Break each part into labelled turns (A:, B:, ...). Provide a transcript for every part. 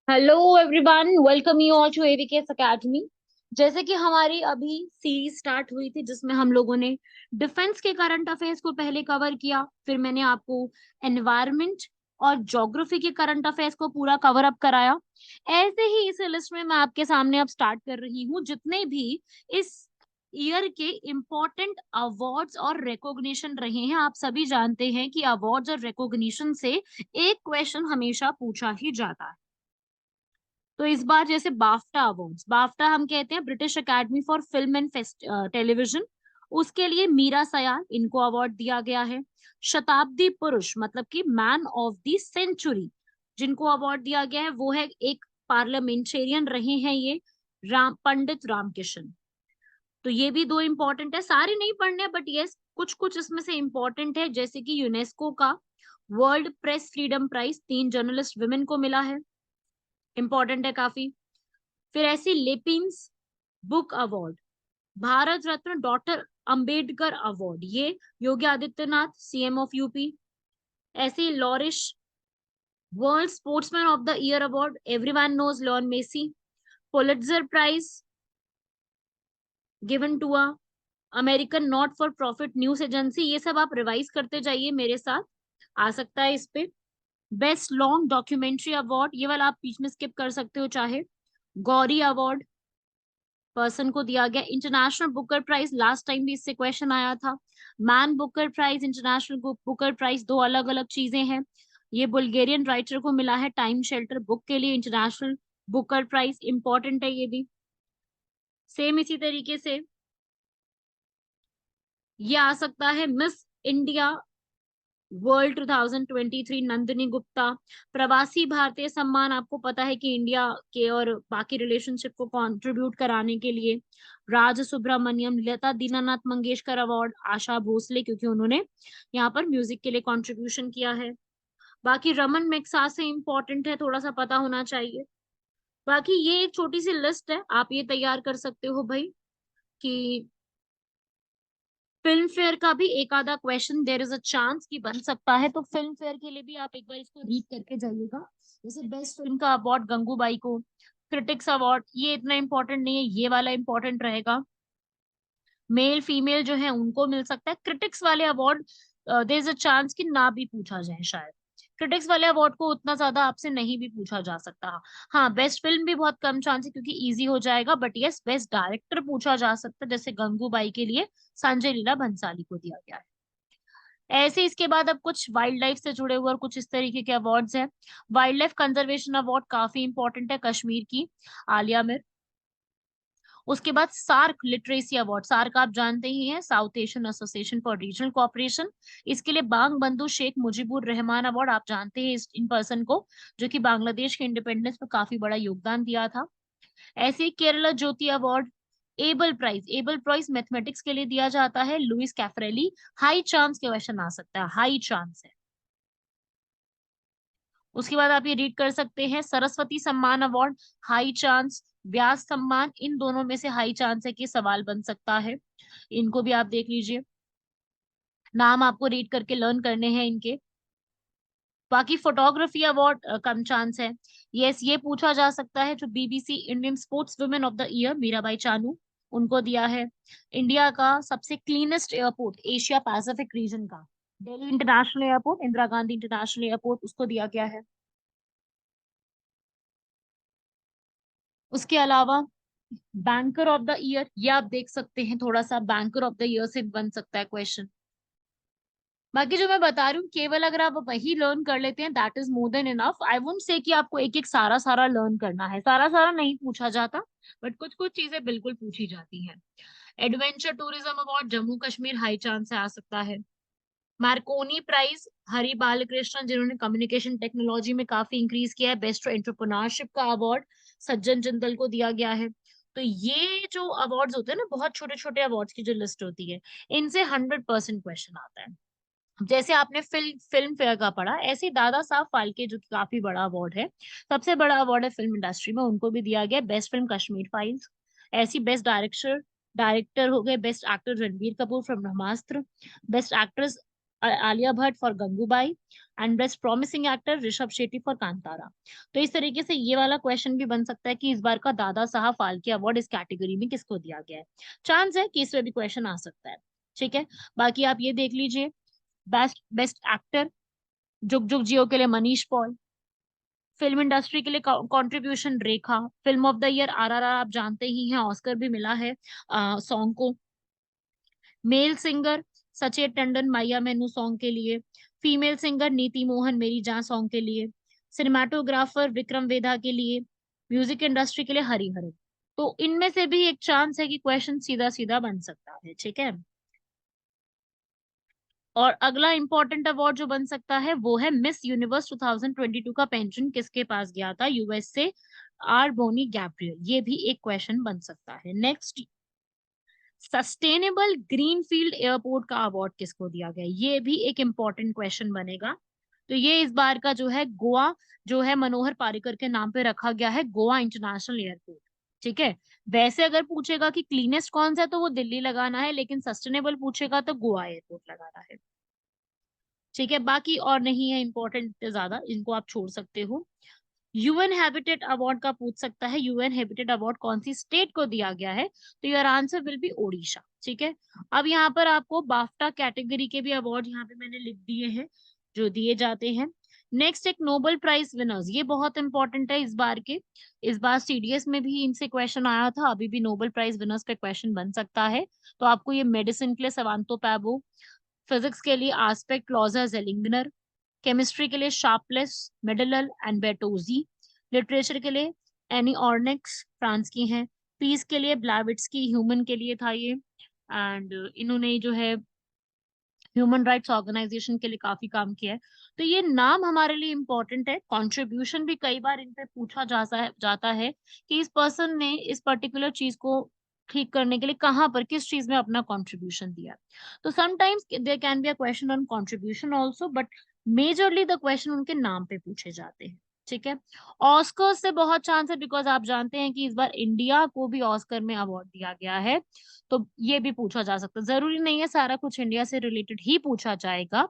A: Hello everyone, welcome you all to AVKS academy. जैसे कि हमारी अभी सीरीज स्टार्ट हुई थी जिसमें हम लोगों ने डिफेंस के करंट अफेयर्स को पहले कवर किया, फिर मैंने आपको एनवायरनमेंट और ज्योग्राफी के करंट अफेयर्स को पूरा कवर अप कराया। ऐसे ही इस लिस्ट में मैं आपके सामने अब स्टार्ट कर रही हूँ जितने भी इस ईयर के इम्पोर्टेंट अवार्ड्स और रिकॉग्निशन रहे हैं। आप सभी जानते हैं कि अवार्ड्स और रिकॉग्निशन से एक क्वेश्चन हमेशा पूछा ही जाता है। तो इस बार जैसे बाफ्टा अवार्ड्स, बाफ्टा हम कहते हैं British academy for film and television, उसके लिए मीरा सयाल इनको अवार्ड दिया गया है। शताब्दी पुरुष मतलब कि मैन ऑफ द सेंचुरी जिनको अवार्ड दिया गया है वो है एक पार्लियामेंटेरियन रहे हैं ये, पंडित रामकिशन। तो ये भी दो इंपॉर्टेंट है, सारे नहीं पढ़ने बट यस कुछ कुछ इसमें से इंपॉर्टेंट है। जैसे कि यूनेस्को का world press freedom prize 3 journalist women को मिला है, इंपॉर्टेंट है काफी। फिर ऐसी लेपिंस book award, Bharat Ratna doctor Ambedkar award, ये Yogi Adityanath CM of UP. ऐसी Laureus world sportsman of the year award, everyone knows Leon Messi. Pulitzer prize given to a American not for profit news agency. ये सब आप रिवाइज करते जाइए मेरे साथ, आ सकता है इस पे। बेस्ट लॉन्ग डॉक्यूमेंट्री अवार्ड, ये वाला आप बीच में स्किप कर सकते हो चाहे। गौरी अवार्ड पर्सन को दिया गया। International booker prize, last time भी इससे क्वेश्चन आया था। Man booker prize, international booker prize, दो अलग अलग चीजें हैं। ये बुल्गेरियन राइटर को मिला है टाइम शेल्टर बुक के लिए इंटरनेशनल बुकर प्राइज, इंपॉर्टेंट है ये भी। सेम इसी तरीके से ये आ सकता है miss India world 2023 Nandini Gupta. प्रवासी भारतीय सम्मान, आपको पता है कि इंडिया के और बाकी रिलेशनशिप को कंट्रीब्यूट कराने के लिए राज सुब्रमण्यम। लता दीनानाथ मंगेशकर अवार्ड आशा भोसले, क्योंकि उन्होंने यहाँ पर म्यूजिक के लिए कंट्रीब्यूशन किया है। बाकी रमन मैगसासे इंपॉर्टेंट है, थोड़ा सा पता होना चाहिए। बाकी ये एक छोटी सी लिस्ट है, आप ये तैयार कर सकते हो भाई कि फिल्म फेयर का भी एक आधा question there is a chance कि बन सकता है, तो फिल्म फेयर के लिए भी आप एक बार इसको रीड करके जाइएगा। जैसे बेस्ट फिल्म का अवार्ड गंगूबाई को, क्रिटिक्स अवार्ड ये इतना इंपॉर्टेंट नहीं है, ये वाला इंपॉर्टेंट रहेगा। मेल फीमेल जो है उनको मिल सकता है। क्रिटिक्स वाले award there is a chance कि ना भी पूछा जाए शायद। क्रिटिक्स वाले अवार्ड को उतना ज्यादा आपसे नहीं भी पूछा जा सकता। हाँ बेस्ट फिल्म भी बहुत कम चांस है क्योंकि इजी हो जाएगा, बट यस बेस्ट डायरेक्टर पूछा जा सकता है, जैसे गंगूबाई के लिए संजय लीला भंसाली को दिया गया है। ऐसे इसके बाद अब कुछ वाइल्ड लाइफ से जुड़े हुए और कुछ इस तरीके के अवार्ड्स हैं। वाइल्ड लाइफ कंजर्वेशन अवार्ड काफी इंपॉर्टेंट है, कश्मीर की आलिया मिर। उसके बाद सार्क लिटरेसी अवार्ड, सार्क आप जानते ही हैं, south Asian association for regional cooperation. इसके लिए बांग बंधु शेख मुजीबुर रहमान अवार्ड, आप जानते हैं इन पर्सन को, जो कि बांग्लादेश के इंडिपेंडेंस में काफी बड़ा योगदान दिया था। ऐसे ही Kerala Jyoti award. Abel prize, Abel prize mathematics के लिए दिया जाता है, लुइस कैफरेली। हाई चांस के क्वेश्चन आ सकता है, हाई चांस है। उसके बाद आप ये रीड कर सकते हैं सरस्वती सम्मान अवार्ड, हाई चांस। व्यास सम्मान, इन दोनों में से हाई चांस है कि सवाल बन सकता है, इनको भी आप देख लीजिए। नाम आपको रीड करके लर्न करने हैं इनके। बाकी फोटोग्राफी अवार्ड कम चांस है। यस ये पूछा जा सकता है, जो BBC Indian sports women of the year Mirabai Chanu उनको दिया है। इंडिया का सबसे cleanest airport Asia Pacific region का, Delhi international airport, Indira Gandhi international airport, उसको दिया गया है। उसके अलावा बैंकर ऑफ द ईयर, ये आप देख सकते हैं, थोड़ा सा बैंकर ऑफ द ईयर से बन सकता है क्वेश्चन। बाकी जो मैं बता रही हूँ केवल अगर आप वही लर्न कर लेते हैं that is more than enough. I wouldn't say कि आपको एक एक सारा सारा लर्न करना है, सारा सारा नहीं पूछा जाता, बट कुछ कुछ चीजें बिल्कुल पूछी जाती हैं। Adventure tourism award Jammu Kashmir, high chance से आ सकता है। मार्कोनी प्राइज हरि बालकृष्णन, जिन्होंने कम्युनिकेशन टेक्नोलॉजी में काफी इंक्रीज किया है। बेस्ट एंटरप्रेन्योरशिप का अवार्ड सज्जन जिंदल को दिया गया है। तो ये जो अवार्ड्स होते हैं ना, बहुत छोटे छोटे अवार्ड्स की जो लिस्ट होती है, इनसे 100% क्वेश्चन आता है। जैसे आपने फिल्म फेयर का पढ़ा, ऐसे ही दादा साहब फाल्के जो कि काफी बड़ा अवार्ड है, सबसे बड़ा अवार्ड है फिल्म इंडस्ट्री में, उनको भी दिया गया। Best film Kashmir files. ऐसी बेस्ट डायरेक्टर डायरेक्टर हो गए, best actor Ranbir Kapoor from Brahmastra. Best actress Alia Bhatt for Gangubai, and best promising actor Rishabh Shetty for Kantara. तो इस तरीके से ये वाला क्वेश्चन भी बन सकता है कि इस बार का दादा साहब फाल्के अवार्ड इस कैटेगरी में किसको दिया गया है। चांस है कि इसमें भी क्वेश्चन आ सकता है। ठीक है, बाकी आप ये देख लीजिए, बेस्ट बेस्ट एक्टर जुग जुग जियो के लिए मनीष पॉल, फिल्म इंडस्ट्री के लिए contribution Rekha, film of the year RRR आप जानते ही हैं, ऑस्कर भी मिला है सॉन्ग को। मेल सिंगर सचेत टंडन मैया मैनू सॉन्ग के लिए, फीमेल सिंगर नीति मोहन मेरी जान सॉन्ग के लिए, सिनेमाटोग्राफर विक्रम वेदा के लिए, म्यूजिक इंडस्ट्री के लिए हरिहरन। तो इनमें से भी एक चांस है कि क्वेश्चन सीधा सीधा बन सकता है। ठीक है, और अगला इंपॉर्टेंट अवार्ड जो बन सकता है वो है मिस यूनिवर्स 2022 का पेंशन किसके पास गया था, यूएस से आर बोनी गैब्रियल। ये भी एक क्वेश्चन बन सकता है। नेक्स्ट, सस्टेनेबल ग्रीनफील्ड एयरपोर्ट का अवार्ड किसको दिया गया, ये भी एक इंपॉर्टेंट क्वेश्चन बनेगा। तो ये इस बार का जो है गोवा जो है मनोहर पारिकर के नाम पे रखा गया है, गोवा इंटरनेशनल एयरपोर्ट। ठीक है, वैसे अगर पूछेगा कि क्लीनेस्ट कौन सा है तो वो दिल्ली लगाना है, लेकिन सस्टेनेबल पूछेगा तो गोवा एयरपोर्ट लगाना है। ठीक है, बाकी और नहीं है इंपॉर्टेंट ज्यादा, इनको आप छोड़ सकते हो। यूएन हैबिटेट अवार्ड का पूछ सकता है, यूएन हैबिटेट अवार्ड कौन सी स्टेट को दिया गया है, तो your answer will be Odisha. ठीक है, अब यहाँ पर आपको बाफ्टा कैटेगरी के भी अवार्ड यहाँ पे मैंने लिख दिए हैं जो दिए जाते हैं। नेक्स्ट, एक नोबेल प्राइज विनर्स, ये बहुत इंपॉर्टेंट है इस बार के। इस बार सीडीएस में भी इनसे क्वेश्चन आया था, अभी भी नोबेल प्राइज विनर्स पे क्वेश्चन बन सकता है। तो आपको ये मेडिसिन के लिए सवांतो पैबो, फिजिक्स के लिए आस्पेक्ट क्लॉजर जेलिंगनर, केमिस्ट्री के लिए शार्पलेस मेडलल एंड बेटोजी, लिटरेचर के लिए एनी ऑर्निक्स फ्रांस की हैं, पीस के लिए ब्लाविट्स्की ह्यूमन के लिए था ये, एंड इन्होंने जो है ह्यूमन राइट्स ऑर्गेनाइजेशन के लिए काफी काम किया है। तो ये नाम हमारे लिए इम्पोर्टेंट है, कंट्रीब्यूशन भी कई बार इन पे पूछा जाता है कि इस पर्सन ने इस पर्टिकुलर चीज को ठीक करने के लिए कहाँ पर किस चीज में अपना कंट्रीब्यूशन दिया। तो sometimes there can be a question on contribution also, but majorly the question उनके नाम पे पूछे जाते हैं। ठीक है, ऑस्कर से बहुत चांस है, बिकॉज आप जानते हैं कि इस बार इंडिया को भी ऑस्कर में अवार्ड दिया गया है। तो ये भी पूछा जा सकता है, जरूरी नहीं है सारा कुछ इंडिया से रिलेटेड ही पूछा जाएगा,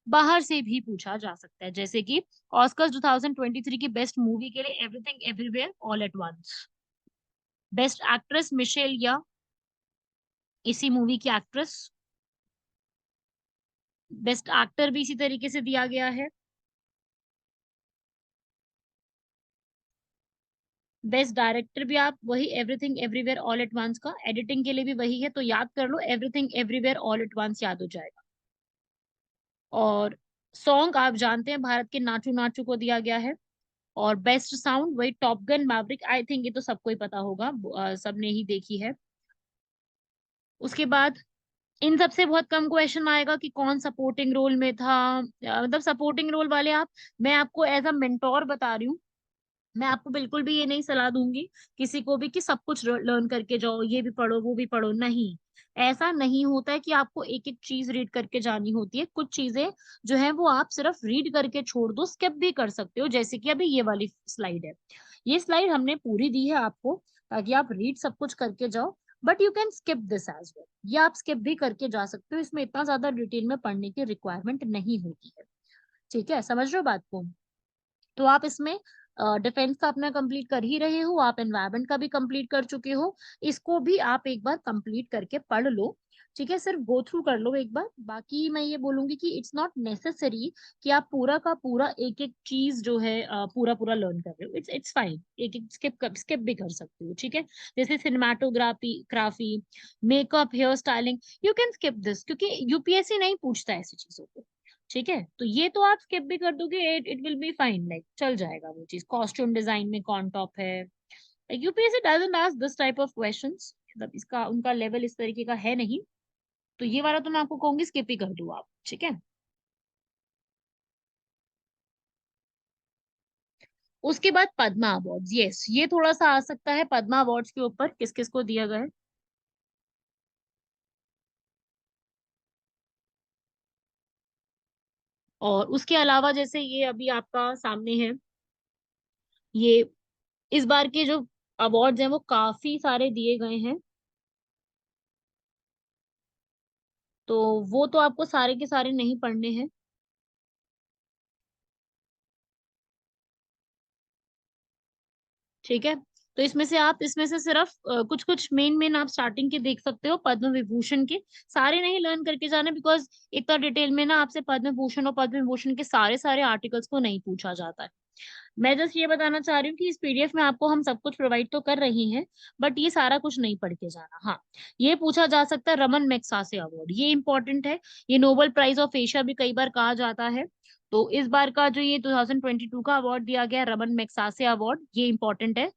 A: बाहर से भी पूछा जा सकता है। जैसे कि ऑस्कर्स 2023 की बेस्ट मूवी के लिए everything everywhere all at once, best actress Michelle या, इसी मूवी की एक्ट्रेस। बेस्ट एक्टर भी इसी तरीके से दिया गया है। बेस्ट डायरेक्टर भी आप वही everything everywhere all at once का, एडिटिंग के लिए भी वही है, तो याद कर लो everything everywhere all at once याद हो जाएगा। और सॉन्ग आप जानते हैं भारत के नाचू नाचू को दिया गया है। और बेस्ट साउंड वही top gun Maverick, I think ये तो सबको ही पता होगा, सबने ही देखी है। उसके बाद इन सबसे बहुत कम क्वेश्चन आएगा कि कौन सपोर्टिंग रोल में था, मतलब सपोर्टिंग रोल वाले आप, मैं आपको एज अ मेंटोर बता रही हूँ, मैं आपको बिल्कुल भी ये नहीं सलाह दूंगी किसी को भी कि सब कुछ लर्न करके जाओ, ये भी पढ़ो वो भी पढ़ो, नहीं। ऐसा नहीं होता है कि आपको एक एक चीज रीड करके जानी होती है, कुछ चीजें जो है वो आप सिर्फ रीड करके छोड़ दो, स्किप भी कर सकते हो, जैसे कि अभी ये वाली स्लाइड है। ये स्लाइड हमने पूरी दी है आपको ताकि आप रीड सब कुछ करके जाओ, but you can skip this as well, ये आप स्किप भी करके जा सकते हो, इसमें इतना ज्यादा डिटेल में पढ़ने की रिक्वायरमेंट नहीं होती है। ठीक है, समझ रहे हो बात को। तो आप इसमें डिफेंस का अपना कंप्लीट कर ही रहे हो, आप एनवायरमेंट का भी कंप्लीट कर चुके हो, इसको भी आप एक बार कंप्लीट करके पढ़ लो। ठीक है, सिर्फ गो थ्रू कर लो एक बार, बाकी मैं ये बोलूंगी कि इट्स नॉट नेसेसरी कि आप पूरा का पूरा एक एक चीज जो है पूरा पूरा लर्न कर रहे हो, इट्स फाइन, एक एक स्किप भी कर सकते हो। ठीक है, जैसे cinematography graphy, makeup, hair styling, you can skip this क्योंकि यूपीएससी नहीं पूछता ऐसी चीजों को। ठीक है, तो ये तो आप स्किप भी कर दोगे, it will be fine, like चल जाएगा वो चीज। कॉस्ट्यूम डिजाइन में कौन टॉप है, UPSC doesn't ask this type of questions, मतलब इसका उनका लेवल इस तरीके का है नहीं, तो ये वाला तो मैं आपको कहूंगी स्किप ही कर दो आप। ठीक है, उसके बाद पद्मा अवार्ड्स, यस ये थोड़ा सा आ सकता है, पद्मा अवार्ड्स के ऊपर किस किस को दिया गया है। और उसके अलावा जैसे ये अभी आपका सामने है, ये इस बार के जो अवार्ड्स हैं वो काफी सारे दिए गए हैं। तो वो तो आपको सारे के सारे नहीं पढ़ने हैं। ठीक है, तो इसमें से सिर्फ कुछ कुछ मेन मेन आप स्टार्टिंग के देख सकते हो पद्म विभूषण के। सारे नहीं लर्न करके जाने, बिकॉज इतना डिटेल में ना आपसे पद्म भूषण और पद्म विभूषण के सारे सारे आर्टिकल्स को नहीं पूछा जाता है। मैं जस्ट ये बताना चाह रही हूँ कि इस पीडीएफ में आपको हम सब कुछ प्रोवाइड तो कर रही हैं, बट ये सारा कुछ नहीं पढ़ के जाना। हाँ, ये पूछा जा सकता है रमन मैग्सासे अवार्ड, ये इंपॉर्टेंट है। ये नोबेल प्राइज ऑफ एशिया भी कई बार कहा जाता है। तो इस बार का जो ये 2022 का अवार्ड दिया गया है, रमन मैग्सासे अवार्ड, ये इंपॉर्टेंट है।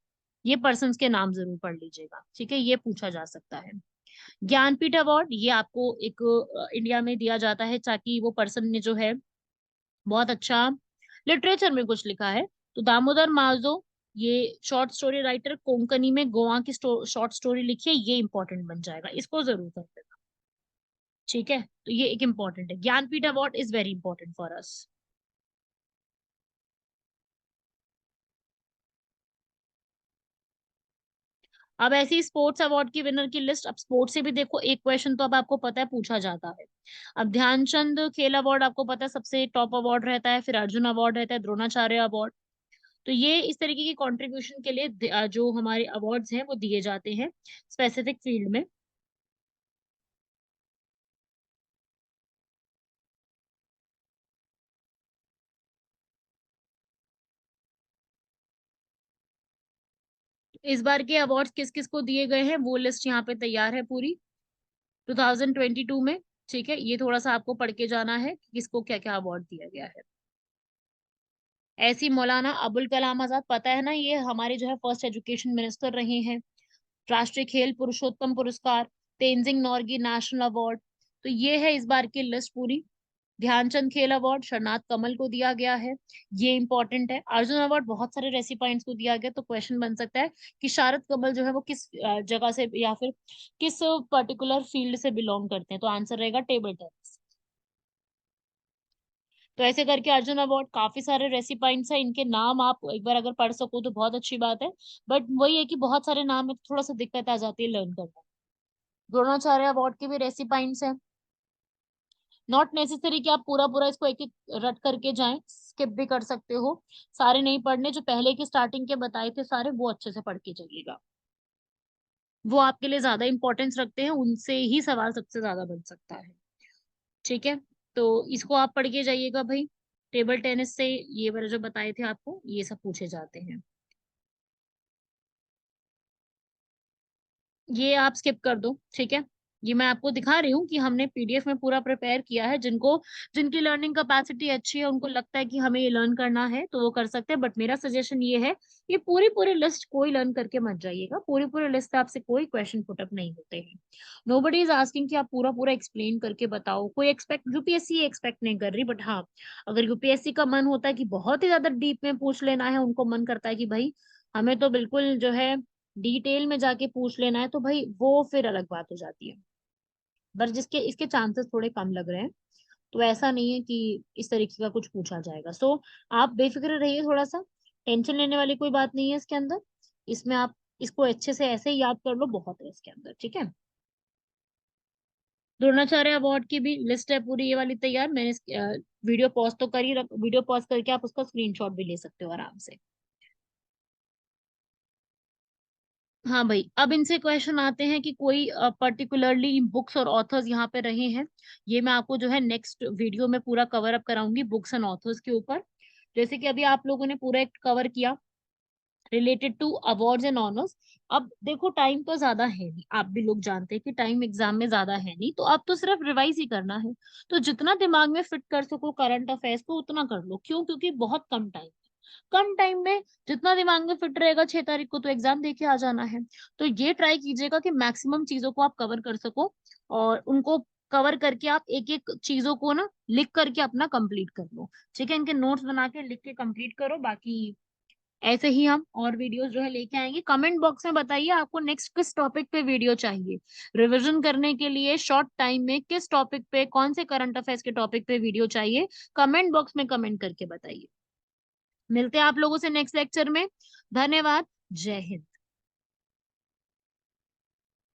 A: ये पर्सन्स के नाम जरूर पढ़ लीजिएगा, ठीक है, ये पूछा जा सकता है। ज्ञानपीठ अवार्ड, ये आपको एक इंडिया में दिया जाता है ताकि वो पर्सन ने जो है बहुत अच्छा लिटरेचर में कुछ लिखा है। तो दामोदर मावजो, ये शॉर्ट स्टोरी राइटर, कोंकणी में गोवा की शॉर्ट स्टोरी लिखी है, ये इंपॉर्टेंट बन जाएगा, इसको जरूर कर देना। ठीक है, तो ये एक इंपॉर्टेंट है, Jnanpith award is very important for us. अब ऐसी स्पोर्ट्स अवार्ड की विनर की लिस्ट, अब स्पोर्ट्स से भी देखो एक क्वेश्चन तो अब आपको पता है पूछा जाता है। अब ध्यानचंद खेल अवार्ड आपको पता है सबसे टॉप अवार्ड रहता है, फिर अर्जुन अवार्ड रहता है, द्रोणाचार्य अवार्ड। तो ये इस तरीके की कंट्रीब्यूशन के लिए जो हमारे अवार्ड्स हैं वो दिए जाते हैं स्पेसिफिक फील्ड में। इस बार के अवार्ड्स किस किस को दिए गए हैं वो लिस्ट यहाँ पे तैयार है पूरी 2022 में। ठीक है, ये थोड़ा सा आपको पढ़ के जाना है कि किसको क्या क्या अवार्ड दिया गया है। ऐसी मौलाना अबुल कलाम आजाद, पता है ना, ये हमारे जो है फर्स्ट एजुकेशन मिनिस्टर रहे हैं। राष्ट्रीय खेल पुरुषोत्तम पुरस्कार, तेंजिंग नॉर्गे नेशनल अवार्ड। तो ये है इस बार की लिस्ट पूरी। ध्यानचंद खेल अवार्ड शरनाथ कमल को दिया गया है, ये इंपॉर्टेंट है। अर्जुन अवार्ड बहुत सारे रेसिपिएंट्स को दिया गया, तो क्वेश्चन बन सकता है कि शारद कमल जो है वो किस जगह से या फिर किस पर्टिकुलर फील्ड से बिलोंग करते हैं, तो आंसर रहेगा टेबल टेनिस। तो ऐसे करके अर्जुन अवार्ड काफी सारे रेसिपिएंट्स हैं, इनके नाम आप एक बार अगर पढ़ सको तो बहुत अच्छी बात है। बट वही है कि बहुत सारे नाम है तो थोड़ा सा दिक्कत आ जाती है लर्न करना। द्रोणाचार्य अवार्ड के भी रेसिपिएंट्स हैं। नॉट नेसेसरी कि आप पूरा पूरा इसको एक एक रट करके जाएं, स्किप भी कर सकते हो। सारे नहीं पढ़ने, जो पहले के स्टार्टिंग के बताए थे सारे वो अच्छे से पढ़ के चलिएगा। वो आपके लिए ज्यादा इंपॉर्टेंस रखते हैं, उनसे ही सवाल सबसे ज्यादा बन सकता है। ठीक है, तो इसको आप पढ़ के जाइएगा भाई। टेबल टेनिस से ये वाले जो बताए थे आपको ये सब पूछे जाते हैं। ये आप स्किप कर दो, ठीक है। ये मैं आपको दिखा रही हूँ कि हमने पीडीएफ में पूरा प्रिपेयर किया है, जिनकी लर्निंग कैपेसिटी अच्छी है, उनको लगता है कि हमें ये लर्न करना है तो वो कर सकते हैं। बट मेरा सजेशन ये है कि पूरी पूरी लिस्ट कोई लर्न करके मत जाइएगा, पूरी पूरी लिस्ट से आपसे कोई क्वेश्चन पुटअप नहीं होते हैं। नोबडी इज आस्किंग कि आप पूरा पूरा एक्सप्लेन करके बताओ, कोई एक्सपेक्ट यूपीएससी एक्सपेक्ट नहीं कर रही। बट हाँ, अगर यूपीएससी का मन होता है कि बहुत ही ज्यादा डीप में पूछ लेना है, उनको मन करता है कि भाई हमें तो बिल्कुल जो है डिटेल में जाके पूछ लेना है, तो भाई वो फिर अलग बात हो जाती है। पर जिसके इसके चांसेस थोड़े कम लग रहे हैं, तो ऐसा नहीं है कि इस तरीके का कुछ पूछा जाएगा। सो आप बेफिक्र रहिए, थोड़ा सा टेंशन लेने वाली कोई बात नहीं है इसके अंदर। इसमें आप इसको अच्छे से ऐसे ही याद कर लो, बहुत है इसके अंदर, ठीक है। द्रोणाचार्य अवार्ड की भी लिस्ट है पूरी ये वाली तैयार, मैंने वीडियो पॉज तो कर ही रख, वीडियो पॉज करके आप उसका स्क्रीनशॉट भी ले सकते हो आराम से। हाँ भाई, अब इनसे क्वेश्चन आते हैं कि कोई पर्टिकुलरली बुक्स और ऑथर्स यहाँ पे रहे हैं। ये मैं आपको जो है नेक्स्ट वीडियो में पूरा कवर अप कराऊंगी बुक्स एंड ऑथर्स के ऊपर। जैसे कि अभी आप लोगों ने पूरा एक कवर किया related to awards and honours. अब देखो टाइम तो ज्यादा है नहीं, आप भी लोग जानते हैं कि टाइम एग्जाम में ज्यादा है नहीं, तो अब तो सिर्फ रिवाइज ही करना है। तो जितना दिमाग में फिट कर सको करंट अफेयर्स को उतना कर लो, क्यों? क्योंकि बहुत कम टाइम, कम टाइम में जितना दिमाग में फिट रहेगा 6 तारीख को तो एग्जाम देके आ जाना है। तो ये ट्राई कीजिएगा कि मैक्सिमम चीजों को आप कवर कर सको, और उनको कवर करके आप एक एक चीजों को ना लिख करके अपना कंप्लीट कर लो। ठीक है, इनके नोट्स बना के लिख के कंप्लीट करो। बाकी ऐसे ही हम और वीडियोस जो है लेके आएंगे। कमेंट बॉक्स में बताइए आपको नेक्स्ट किस टॉपिक पे वीडियो चाहिए, रिवीजन करने के लिए शॉर्ट टाइम में किस टॉपिक पे, कौन से करंट अफेयर्स के टॉपिक पे वीडियो चाहिए। कमेंट बॉक्स में कमेंट करके बताइए। मिलते हैं आप लोगों से नेक्स्ट लेक्चर में। धन्यवाद। जय हिंद।